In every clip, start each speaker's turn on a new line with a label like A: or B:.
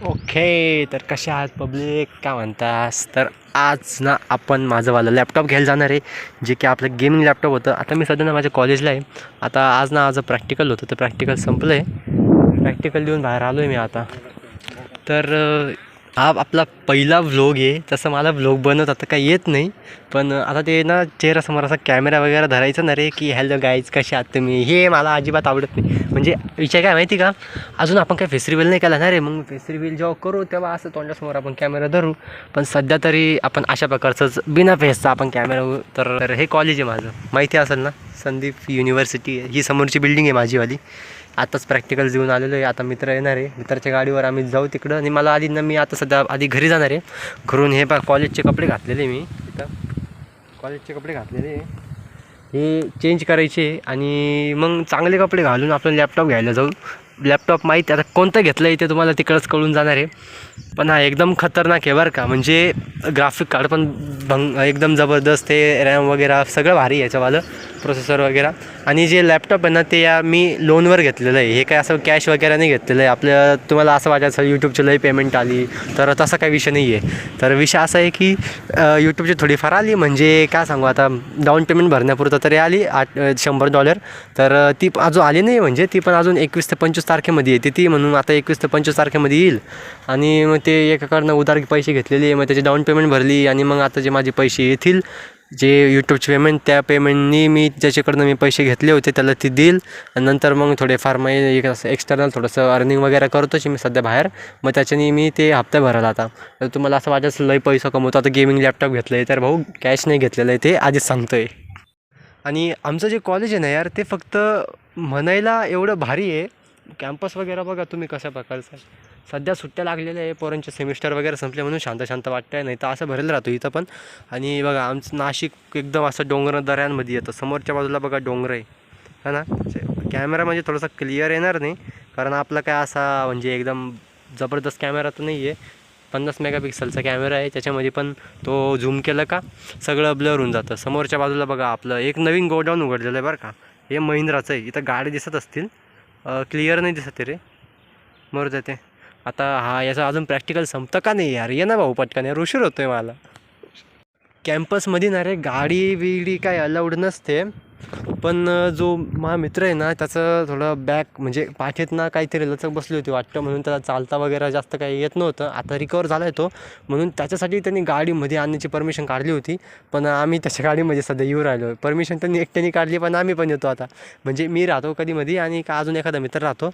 A: Okay, तर कसे आहात पब्लिक, काय म्हणतास? तर आज ना आपण माझंवालं लॅपटॉप घ्यायला जाणार आहे, जे की आपलं गेमिंग लॅपटॉप होतं. आता मी सध्या ना माझ्या कॉलेजला आहे. आता आज प्रॅक्टिकल होतं, तर प्रॅक्टिकल संपलं आहे. प्रॅक्टिकल देऊन बाहेर आलो आहे मी आता. तर हा आपला पहिला व्लॉग आहे. तसं मला व्लॉग बनवता आता काही येत नाही, पण आता ते ना चेहऱ्यासमोर असा कॅमेरा वगैरे धरायचं ना रे, की हॅलो गाईज कसे आहात तुम्ही, हे मला अजिबात आवडत नाही. म्हणजे विषय काय माहिती का, अजून आपण काही फेस रिव्हील नाही केला ना रे. मग फेस रिव्हील जेव्हा करू तेव्हा असं तोंडासमोर आपण कॅमेरा धरू, पण सध्या तरी आपण अशा प्रकारचंच बिना फेसचा आपण कॅमेरा. तर हे कॉलेज आहे माझं, माहिती असेल ना, संदीप युनिव्हर्सिटी. ही समोरची बिल्डिंग आहे माझीवाली. आताच प्रॅक्टिकल देऊन आलेलो आहे. आता मित्र येणार आहे, मित्राच्या गाडीवर आम्ही जाऊ तिकडं. आणि मला आधी ना, मी आता सध्या आधी घरी जाणार आहे. घरून हे कॉलेजचे कपडे घातलेले मी इथं, कॉलेजचे कपडे घातलेले हे चेंज करायचे आणि मग चांगले कपडे घालून आपण लॅपटॉप घ्यायला जाऊ. लॅपटॉप माहीत आता कोणतं घेतलं आहे ते तुम्हाला तिकडंच कळून जाणार आहे. पण हा एकदम खतरनाक आहे बरं का. म्हणजे ग्राफिक कार्ड पण एकदम जबरदस्त आहे, रॅम वगैरे सगळं भारी आहे याच्यावालं, प्रोसेसर वगैरे. आणि जे लॅपटॉप आहे ना, ते मी लोनवर घेतलेलं आहे. हे काय असं कॅश वगैरे नाही घेतलेलं आहे. आपलं तुम्हाला असं वाटायचं यूट्यूबची लई पेमेंट आली, तर तसा काही विषय नाही आहे. तर विषय असा आहे की यूट्यूबची थोडीफार आली, म्हणजे काय सांगू आता, डाऊन पेमेंट भरण्यापुरतं तरी आली $100. तर ती अजून आली नाही, म्हणजे ती पण अजून 21 ते 25 तारखेमध्ये येते ती. म्हणून आता 21 ते 25 तारखेमध्ये येईल. आणि मग ते एकाकडनं उधार पैसे घेतलेले, मग त्याची डाऊन पेमेंट भरली. आणि मग आता जे माझे पैसे येतील, जे यूट्यूबचे पेमेंट, त्या पेमेंटनी मी ज्याच्याकडनं मी पैसे घेतले होते त्याला ती देईल. आणि नंतर मग थोडेफार मग एक असं एक्सटर्नल थोडंसं अर्निंग वगैरे करतोच मी सध्या बाहेर. मग त्याच्यानी मी ते हप्ता भरायला आता. तर तुम्हाला असं वाटतं लई पैसा कमवतो आता, गेमिंग लॅपटॉप घेतलं आहे. तर भाऊ, कॅश नाही घेतलेलं आहे, ते आधीच सांगतो आहे. आणि आमचं जे कॉलेज आहे ना यार, ते फक्त म्हणायला एवढं भारी आहे. कॅम्पस वगैरे बघा तुम्ही कशा प्रकारचं आहे. सध्या सुट्ट्या लागलेल्या आहे, पोरांचे सेमिस्टर वगैरे संपले म्हणून शांत शांत वाटतं आहे, नाही तर असं भरेल राहतो इथं पण. आणि बघा आमचं नाशिक एकदम असं डोंगर दऱ्यांमध्ये येतं. समोरच्या बाजूला बघा डोंगर आहे, है ना. कॅमेरा म्हणजे थोडासा क्लिअर येणार नाही, कारण आपला काय असा म्हणजे एकदम जबरदस्त कॅमेरा तर नाही आहे. 50 मेगापिक्सलचा कॅमेरा आहे, त्याच्यामध्ये पण तो झूम केलं का सगळं ब्लर होऊन जातं. समोरच्या बाजूला बघा आपलं एक नवीन गोडाऊन उघडलेलं आहे बरं का. हे महिंद्राचं आहे. इथं गाडी दिसत असतील, क्लिअर नाही दिसत रे, मरू जाते. आता हा याचा अजून प्रॅक्टिकल संपतं का नाही यार, ये ना भाऊ पटकन यार, उशीर होतो आहे मला. कॅम्पसमध्ये ना रे गाडी बिडी काय अलाउड नसते, पण जो माझा मित्र आहे ना, त्याचं थोडं बॅक म्हणजे पाठीत ना काहीतरी लचक बसली होती वाटतं, म्हणून त्याला चालता वगैरे जास्त काही येत नव्हतं. आता रिकवर झाला आहे तो, म्हणून त्याच्यासाठी त्यांनी गाडीमध्ये आणण्याची परमिशन काढली होती. पण आम्ही त्याच्या गाडीमध्ये सध्या येऊ राहिलो. परमिशन त्यांनी एकट्याने काढली, पण आम्ही पण येतो आता. म्हणजे मी राहतो कधीमध्ये आणि का अजून एखादा मित्र राहतो.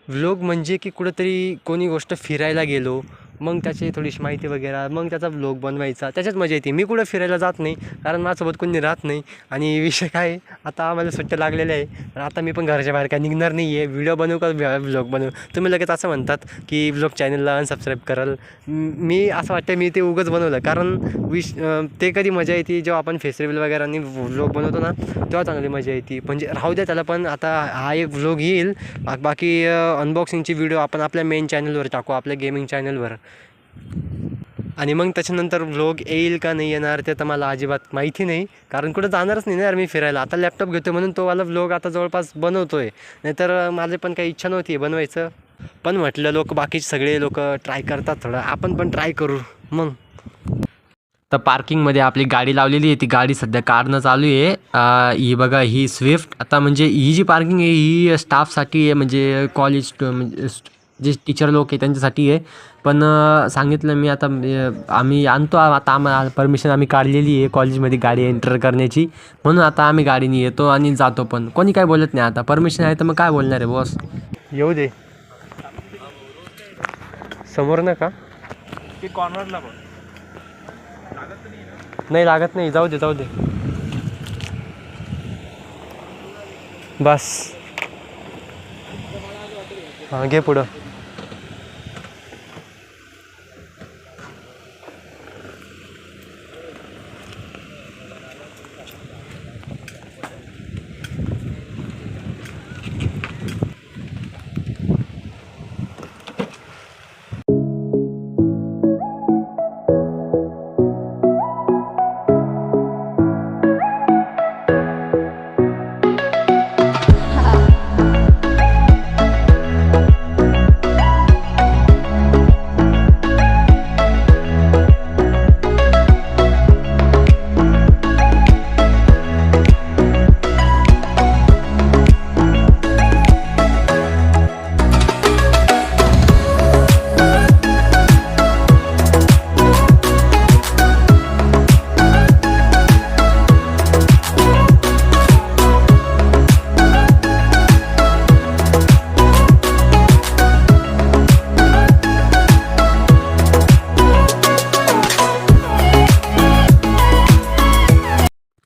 A: व्लॉग म्हणजे की कुठंतरी कोणी गोष्ट फिरायला गेलो, मग त्याची थोडीशी माहिती वगैरे, मग त्याचा व्लॉग बनवायचा, त्याच्यात मजा येते. मी कुठं फिरायला जात नाही, कारण माझ्यासोबत कोणी राहत नाही. आणि विषय काय आहे, आता आम्हाला सुट्ट्या लागलेल्या आहे, तर आता मी पण घराच्या बाहेर काय निघणार नाही आहे. व्हिडिओ बनवू का व्लॉग बनवू, तुम्ही लगेच असं म्हणतात की व्लॉग चॅनलला अनसबस्क्राईब कराल. मी असं वाटतं मी ते उगाच बनवलं, कारण ते कधी मजा येते जेव्हा आपण फेस रिव्हील वगैरे आणि व्लॉग बनवतो ना, तेव्हा चांगली मजा येते. म्हणजे राहू द्या त्याला, पण आता हा एक व्लॉग येईल. बाकी अनबॉक्सिंगची व्हिडिओ आपण आपल्या मेन चॅनलवर टाकू, आपल्या गेमिंग चॅनलवर. आणि मग त्याच्यानंतर व्लॉग येईल का नाही येणार ते तर मला अजिबात माहिती नाही, कारण कुठं जाणारच नाही ना यार मी फिरायला. आता लॅपटॉप घेतो म्हणून तो वाला व्लॉग आता जवळपास बनवतो आहे, नाहीतर माझे पण काही इच्छा नव्हती बनवायचं. पण म्हटलं बाकीचे सगळे लोक ट्राय करतात, थोडं आपण पण ट्राय करू मग. तर पार्किंगमध्ये आपली गाडी लावलेली आहे, ती गाडी सध्या काढणं चालू आहे. ही बघा, ही स्विफ्ट. आता म्हणजे ही जी पार्किंग आहे ही स्टाफसाठी आहे, म्हणजे कॉलेज म्हणजे जे टीचर लोक आहे त्यांच्यासाठी आहे. पण सांगितलं मी आता, आम्ही आणतो आता, आम्हाला परमिशन आम्ही काढलेली आहे कॉलेजमध्ये गाडी एंटर करण्याची, म्हणून आता आम्ही गाडीने येतो आणि जातो. पण कोणी काय बोलत नाही, आता परमिशन आहे तर मग काय बोलणार आहे बॉस. येऊ दे समोर ना का
B: कॉर्नरला
A: नाही लागत नाही, जाऊ दे जाऊ दे बस. हां घे पुढं.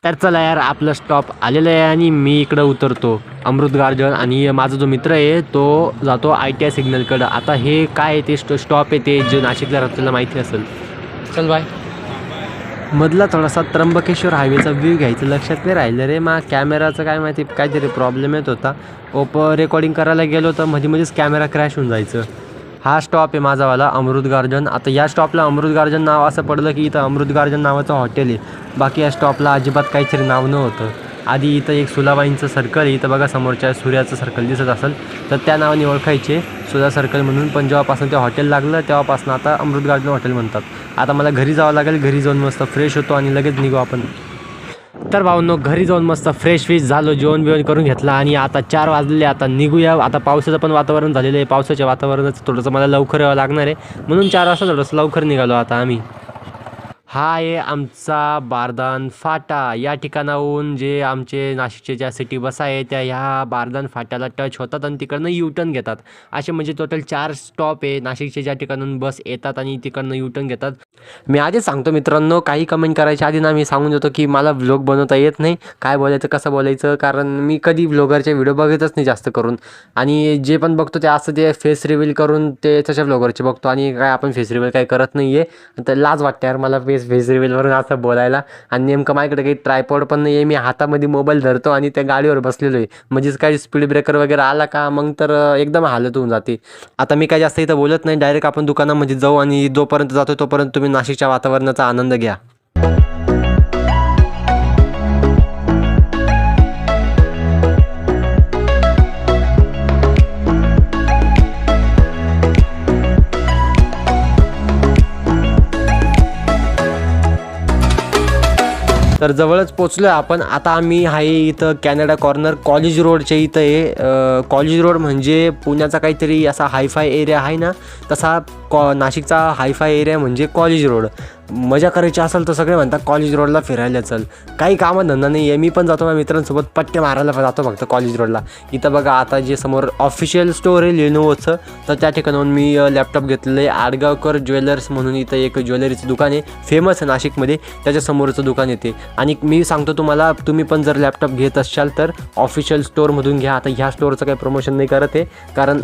A: तर चला यार, आपलं स्टॉप आलेलं आहे आणि मी इकडं उतरतो अमृत गार्डन आणि माझा जो मित्र आहे तो जातो ITI सिग्नलकडं. आता हे काय आहे ते स्टॉप आहे ते जे नाशिकला राहतेला माहिती असेल. चल बाय. मधला थोडासा त्र्यंबकेश्वर हायवेचा व्ह्यू घ्यायचं लक्षात नाही राहिलं रे. कॅमेराचं काय माहिती काहीतरी प्रॉब्लेम येत होता. रेकॉर्डिंग करायला गेलो तर मध्येच कॅमेरा क्रॅश होऊन जायचं. हा स्टॉप आहे माझावाला अमृत गार्डन. आता या स्टॉपला अमृत गार्डन नाव असं पडलं की इथं अमृत गार्डन नावाचं हॉटेल आहे. बाकी या स्टॉपला अजिबात काहीतरी नाव नव्हतं. आधी इथं एक सुलाबाईंचं सर्कल आहे, इथं बघा समोरच्या सूर्याचं सर्कल दिसत असेल तर त्या नावाने ओळखायचे सुधा सर्कल म्हणून. पण जेव्हापासून ते हॉटेल लागलं तेव्हापासून आता अमृत गार्डन हॉटेल म्हणतात. आता मला घरी जावं लागेल, घरी जाऊन मस्त फ्रेश होतो आणि लगेच निघू आपण. तर भाऊंनो, घरी जाऊन मस्त फ्रेश झालो, जेवण बिवण करून घेतला आणि आता 4 वाजलेले. आता निघूया. आता पावसाचं पण वातावरण झालेलं आहे. पावसाच्या वातावरणाचं थोडंसं मला लवकर यावं लागणार आहे म्हणून 4 वाजता थोडंसं लवकर निघालो आता आम्ही. हा आहे आमचा बारदान फाटा. या ठिकाणाहून जे आमचे नाशिकचे ज्या सिटी बस आहे त्या ह्या बारदान फाट्याला टच होतात आणि तिकडनं U-टर्न घेतात. असे म्हणजे टोटल 4 स्टॉप आहे नाशिकचे ज्या ठिकाणून बस येतात आणि तिकडनं U-टर्न घेतात. मी आधीच सांगतो मित्रांनो, काही कमेंट करायच्या आधी ना मी सांगून देतो की मला व्लॉग बनवता येत नाही, काय बोलायचं कसं बोलायचं, कारण मी कधी व्लॉगरचे व्हिडिओ बघतच नाही जास्त करून. आणि जे पण बघतो ते असं ते फेस रिव्हील करून ते तशा व्लॉगरचे बघतो आणि काय आपण फेस रिव्हील काही करत नाही आहे. तर लाज वाटते यार मला फेस रिव्हीलवरून असं बोलायला. आणि नेमकं माझ्याकडे काही ट्रायपॉड पण नाही आहे. मी हातामध्ये मोबाईल धरतो आणि त्या गाडीवर बसलेलो आहे. म्हणजेच काही स्पीड ब्रेकर वगैरे आला का मग तर एकदम हालत होऊन जाते. आता मी काय जास्त इथं बोलत नाही, डायरेक्ट आपण दुकानामध्ये जाऊ आणि जोपर्यंत जातो तोपर्यंत तुम्ही नाशिकच्या वातावरणाचा आनंद घ्या. तर जवळच पोचलो आहे आपण. आता आम्ही आहे इथं कॅनडा कॉर्नर कॉलेज रोडच्या इथं आहे. कॉलेज रोड म्हणजे पुण्याचा काहीतरी असा हायफाय एरिया आहे ना, तसा नाशिकचा हायफाय एरिया म्हणजे कॉलेज रोड. मजा करायची असेल तर सगळे म्हणतात कॉलेज रोडला फिरायला चल. काही कामं धंदा नाही आहे. मी पण जातो माझ्या मित्रांसोबत पट्टे मारायला जातो फक्त कॉलेज रोडला. इथं बघा आता जे समोर ऑफिशियल स्टोर आहे लेनोवोचं, तर त्या ठिकाणाहून मी लॅपटॉप घेतलेलं आहे. आडगावकर ज्वेलर्स म्हणून इथं एक ज्वेलरीचं दुकान आहे, फेमस आहे नाशिकमध्ये. त्याच्या समोरचं दुकान येते. आणि मी सांगतो तुम्हाला, तुम्ही पण जर लॅपटॉप घेत असाल तर ऑफिशियल स्टोअरमधून घ्या. आता ह्या स्टोअरचं काही प्रमोशन नाही करत आहे, कारण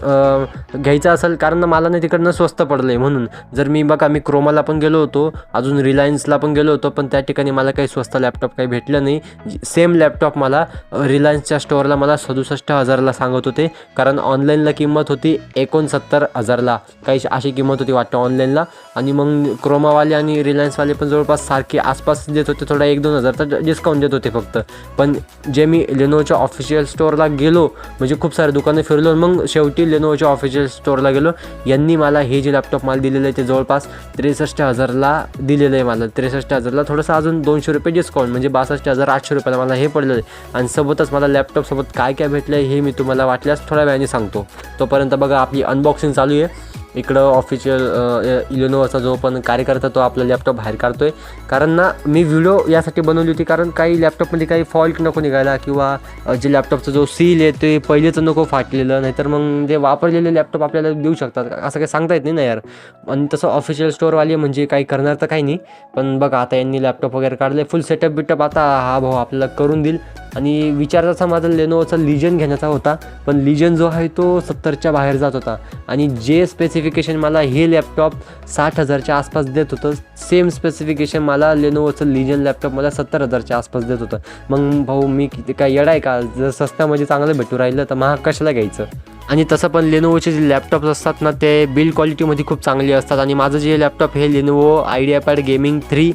A: घ्यायचं असेल, कारण मला नाही तिकडनं स्वस्त पडलं आहे म्हणून. जर मी बघा मी क्रोमाला पण गेलो होतो, अजून रिलायन्सला पण गेलो होतो, पण त्या ठिकाणी मला काही स्वस्त लॅपटॉप काही भेटलं नाही. सेम लॅपटॉप मला रिलायन्सच्या स्टोअरला मला 67,000ला सांगत होते, कारण ऑनलाईनला किंमत होती 69,000ला, काही अशी किंमत होती वाटतं ऑनलाईनला. आणि मग क्रोमावाले आणि रिलायन्सवाले पण जवळपास सारखे आसपास देत होते, थोडा 1-2 हजार तर डिस्काउंट देत होते फक्त. पण जे मी लेनोवोच्या ऑफिशियल स्टोअरला गेलो, म्हणजे खूप सारे दुकानं फिरलो, मग शेवटी लेनोवोच्या ऑफिशियल स्टोअरला गेलो. यांनी मला हे जे लॅपटॉप मला दिलेलं आहे ते जवळपास 63,000ला दिलेलं आहे. मला 63,000ला थोडंसं अजून 200 रुपये डिस्काउंट, म्हणजे 62,800 रुपयाला मला हे पडलेलं आहे. आणि सोबतच मला लॅपटॉपसोबत काय काय भेटलं आहे हे मी तुम्हाला वाटल्यास थोड्या वेळाने सांगतो. तोपर्यंत बघा आपली अनबॉक्सिंग चालू आहे. इकडं ऑफिशियल लेनोवोचा जो पण कार्यकर्ता तो आपला लॅपटॉप बाहेर काढतो आहे. कारण ना मी व्हिडिओ यासाठी बनवली होती, कारण काही लॅपटॉपमध्ये काही फॉल्ट नको निघायला, किंवा जे लॅपटॉपचा जो सील आहे ते पहिलेच नको फाटलेलं, नाहीतर मग जे वापरलेले लॅपटॉप आपल्याला देऊ शकतात, असं काही सांगता येत नाही ना यार. आणि तसं ऑफिशियल स्टोअरवाली म्हणजे काही करणार तर काही नाही. पण बघा आता यांनी लॅपटॉप वगैरे काढले, फुल सेटअप बिटअप आता हा भाऊ आपल्याला करून देईल. आणि विचार तसा माझा लेनोवोचा लिजन घेण्याचा होता, पण लिजन जो आहे तो 70च्या बाहेर जात होता. आणि जे स्पेसिफिकेशन मला हे लॅपटॉप 60,000च्या आसपास देत होतं, सेम स्पेसिफिकेशन मला लेनोवोचं लिजन लॅपटॉप मला 70,000च्या आसपास देत होतं. मग भाऊ मी किती काय येडा आहे का, जर स्वस्तामध्ये चांगलं भेटू राहिलं तर महाग कशाला घ्यायचं. आणि तसं पण लेनोवोचे जे लॅपटॉप्स असतात ना ते बिल्ड क्वालिटीमध्ये खूप चांगली असतात. आणि माझं जे लॅपटॉप हे लेनोवो आयडियापॅड गेमिंग 3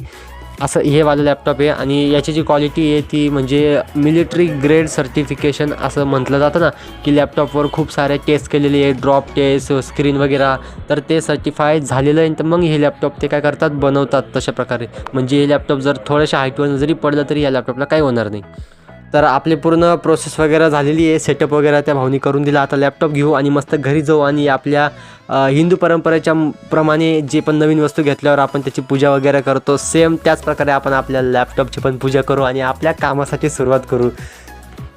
A: असं हे वालं लॅपटॉप आहे. आणि याची जी क्वालिटी आहे ती म्हणजे मिलिटरी ग्रेड सर्टिफिकेशन असं म्हटलं जातं ना, की लॅपटॉपवर खूप साऱ्या टेस्ट केलेली आहे, ड्रॉप टेस्ट, स्क्रीन वगैरे, तर ते सर्टिफाईड झालेलं आहे. तर मग हे लॅपटॉप ते काय करतात, बनवतात तशा प्रकारे. म्हणजे हे लॅपटॉप जर थोड्याशा हाईटवर जरी पडलं तरी या लॅपटॉपला काही होणार नाही. तर आपली पूर्ण प्रोसेस वगैरे झालेली आहे, सेटअप वगैरे त्या भाऊनी करून दिला. आता लॅपटॉप घेऊ आणि मस्त घरी जाऊ आणि आपल्या हिंदू परंपरेच्या प्रमाणे जे पण नवीन वस्तू घेतल्यावर आपण त्याची पूजा वगैरे करतो, सेम त्याच प्रकारे आपण आपल्या लॅपटॉपची पण पूजा करू आणि आपल्या कामासाठी सुरुवात करू.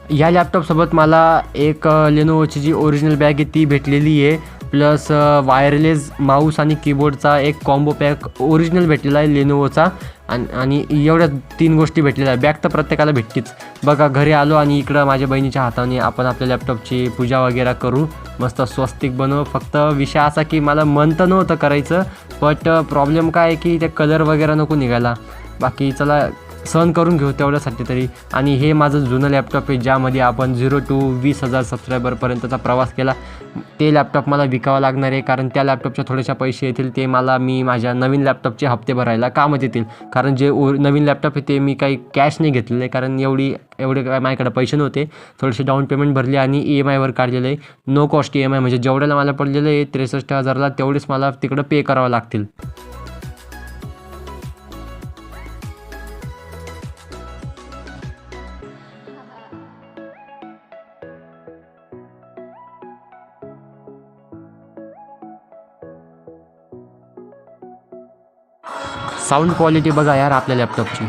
A: ह्या लॅपटॉपसोबत मला एक लेनोवोची जी ओरिजिनल बॅग आहे ती भेटलेली आहे. प्लस वायरलेस माऊस आणि कीबोर्डचा एक कॉम्बो पॅक ओरिजिनल भेटलेला आहे लेनोवोचा. आणि एवढ्या 3 गोष्टी भेटलेल्या आहे. बॅग तर प्रत्येकाला भेटतीच. बघा घरी आलो आणि इकडं माझ्या बहिणीच्या हाताने आपण आपल्या लॅपटॉपची पूजा वगैरे करू, मस्त स्वस्तिक बनवू. फक्त विषय असा की मला मन तर नव्हतं करायचं, बट प्रॉब्लेम काय आहे की ते कलर वगैरे नको निघायला. बाकी चला सहन करून घेऊ तेवढ्यासाठी तरी. आणि हे माझं जुनं लॅपटॉप आहे ज्यामध्ये आपण 0 to 20,000 सबस्क्रायबरपर्यंतचा प्रवास केला. ते लॅपटॉप मला विकावं लागणार आहे, कारण त्या लॅपटॉपचे थोडेसे पैसे येतील ते मी माझ्या नवीन लॅपटॉपचे हप्ते भरायला कामात येतील. कारण जे नवीन लॅपटॉप आहे ते मी काही कॅश नाही घेतलेलं आहे, कारण एवढे काय माझ्याकडे पैसे नव्हते. थोडेसे डाऊन पेमेंट भरले आणि EMIवर काढलेलं आहे. नो कॉस्ट EMI, म्हणजे जेवढ्याला मला पडलेलं आहे 63,000ला तेवढेच मला तिकडं पे करावं लागतील. साऊंड क्वालिटी बघा यार आपल्या लॅपटॉपची.